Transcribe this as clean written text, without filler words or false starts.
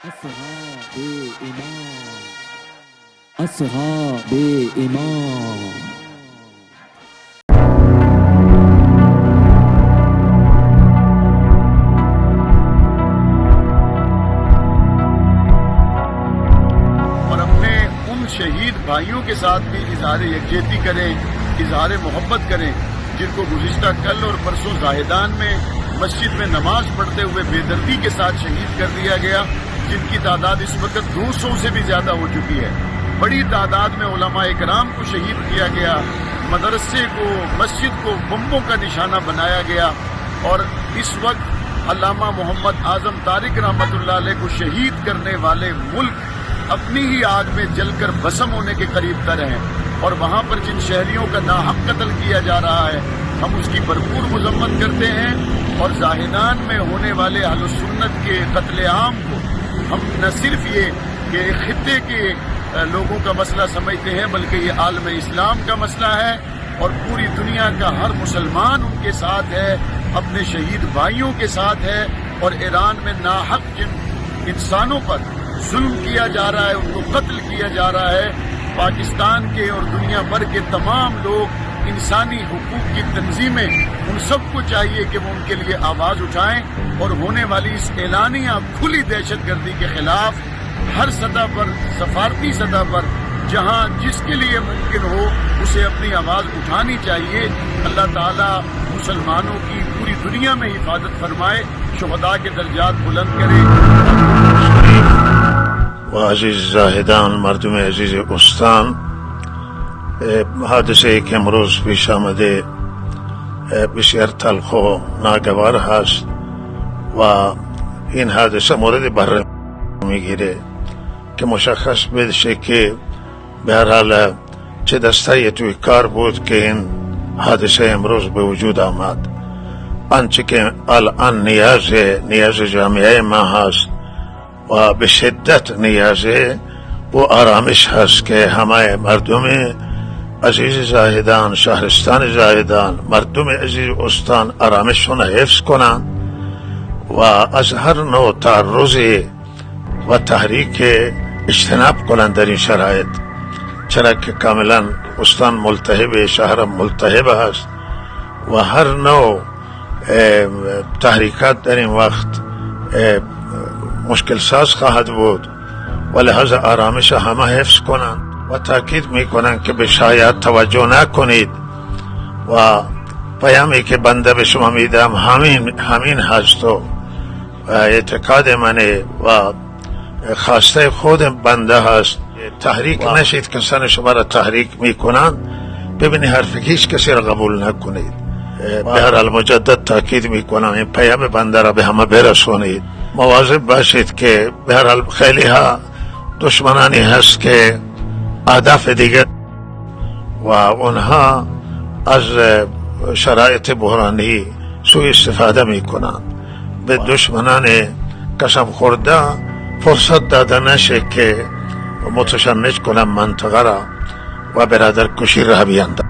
اصحاب امام، اصحاب امام. اور اپنے ان شہید بھائیوں کے ساتھ بھی اظہار یکجہتی کریں، اظہار محبت کریں جن کو گزشتہ کل اور پرسوں زاہدان میں مسجد میں نماز پڑھتے ہوئے بے دردی کے ساتھ شہید کر دیا گیا، جن کی تعداد اس وقت 200 سے بھی زیادہ ہو چکی ہے. بڑی تعداد میں علماء کرام کو شہید کیا گیا، مدرسے کو، مسجد کو بمبوں کا نشانہ بنایا گیا، اور اس وقت علامہ محمد اعظم طارق رحمۃ اللہ علیہ کو شہید کرنے والے ملک اپنی ہی آگ میں جل کر بھسم ہونے کے قریب تر ہیں. اور وہاں پر جن شہریوں کا ناحق قتل کیا جا رہا ہے، ہم اس کی بھرپور مذمت کرتے ہیں. اور زاہدان میں ہونے والے اہل سنت کے قتل عام کو ہم نہ صرف یہ کہ خطے کے لوگوں کا مسئلہ سمجھتے ہیں، بلکہ یہ عالم اسلام کا مسئلہ ہے، اور پوری دنیا کا ہر مسلمان ان کے ساتھ ہے، اپنے شہید بھائیوں کے ساتھ ہے. اور ایران میں ناحق جن انسانوں پر ظلم کیا جا رہا ہے، ان کو قتل کیا جا رہا ہے، پاکستان کے اور دنیا بھر کے تمام لوگ، انسانی حقوق کی تنظیمیں، ان سب کو چاہیے کہ وہ ان کے لیے آواز اٹھائیں، اور ہونے والی اس اعلانیہ کھلی دہشت گردی کے خلاف ہر سطح پر، سفارتی سطح پر، جہاں جس کے لیے ممکن ہو اسے اپنی آواز اٹھانی چاہیے. اللہ تعالیٰ مسلمانوں کی پوری دنیا میں حفاظت فرمائے، شہداء کے درجات بلند کرے. و عزیز زاهدان، مردم عزیز استان، حادثه که امروز پیش آمده بسیار تلخ و ناگوار هست و این حادثه مورد بررسی میگیره که مشخص بشه که به هر حال چه دسته توی کار بود که این حادثه امروز به وجود آمد. آنچه که الان نیاز جامعه ما هست و به شدت نیازه و آرامش هست که همه مردم عزیز زاهدان، شهرستان زاهدان، مردم عزیز استان آرامششون حفظ کنند و از هر نوع تعرض و تحریک اجتناب کنند در این شرایط، چرا که کاملا استان ملتهب، شهر ملتهب هست و هر نوع تحریکات در این وقت مشکل ساز خواهد بود و لحاظ آرامش همه حفظ کنند و تاکید میکنند که به شایعات توجه نکنید و پیامی که بنده به شما میدم همین هست و اعتقاد منه و خواسته خود بنده هست. تحریک نشید، کسان شما را تحریک میکنند، ببینید حرف هیچ کسی را قبول نکنید. به هر حال مجدد تاکید میکنم این پیام بنده را به همه برسونید. مواظب باشید که به هر حال خیلی ها دشمنانی هست که اهداف دیگر و اونها از شرایط بحرانی سوء استفاده میکنند. به دشمنان قسم خورده فرصت داده نشه که متشنج کنند منطقه را و برادر کشی را بیاندازند.